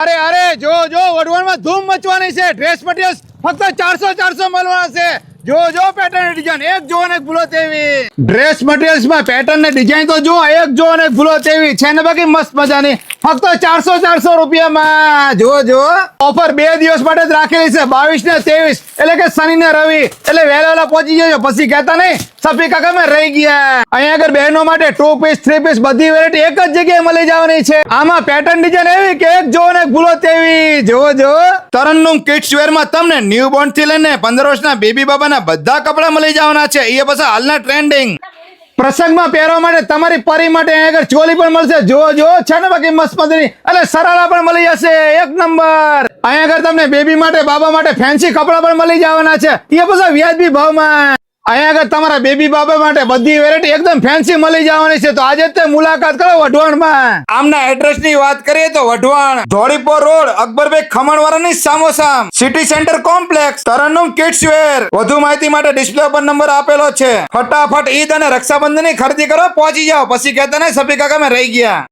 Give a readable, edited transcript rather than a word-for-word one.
અરે અરે જો વઢવાણમાં ધૂમ મચવાની છે. ડ્રેસ મટીરિયલ્સ ફક્ત 400 મળવાના છે. જો પેટર્ન ડિઝાઇન એક જો ને એક ભૂલો તેવી. ડ્રેસ મટીરિયલ્સ માં પેટર્ન ને ડિઝાઇન તો જો એક જો ને એક ભૂલો તેવી છે ને બાકી મસ્ત મજાની ફક્ત 400 રૂપિયામાં. જો ઓફર 2 દિવસ માટે જ રાખેલી છે, 22 ને 23 એટલે કે શનિ ને રવિ. એટલે વહેલા પહોંચી જજો, પછી કહેતા નહીં સફી કાકા મેં રહી ગયા. અહીંયા આગળ બહેનો માટે 2 પીસ 3 પીસ બધી વેરાયટી એક જ જગ્યાએ મળી જવાની છે. આમાં પેટર્ન ડિઝાઇન એવી કે એક જો ને એક ભૂલો તેવી. જો તરન્નુમ કિડ્સ વેર માં તમને ન્યુ બોર્ન થી લઈને 15 વર્ષના બેબી બાબાના બધા કપડા મળી જવાના છે. એ પછી હાલના ટ્રેન્ડિંગ પ્રસંગમાં પહેરવા માટે તમારી પરી માટે અહીંયા આગળ ચોલી પણ મળશે. જો છે ને બાકી મસ્ત મજાની અને સરારા પણ મળી જશે એક નંબર. અહીંયા આગળ તમને બેબી માટે બાબા માટે ફેન્સી કપડા પણ મળી જવાના છે. એ પછી વ્યાજબી ભાવમાં. અહીંયા આગળ તમારા બેબી બાબા માટે બધી વેરાયટી એકદમ ફેન્સી મળી જવાની છે. તો આજે તે મુલાકાત કરો વઢવાણમાં. આમના એડ્રેસ ની વાત કરીએ તો વઢવાણ ધોળીપોર રોડ અકબરભાઈ ખમણવાળાની સામોસામ city centre complex Tarannum kids wear. વધુ માહિતી માટે ડિસ્પ્લે પર નંબર આપેલો છે. ફટાફટ ઈદ અને રક્ષાબંધન ની ખરીદી કરો, પહોંચી જાઓ, પછી કહેતા નહીં સફી કાકા મેં રહી ગયા.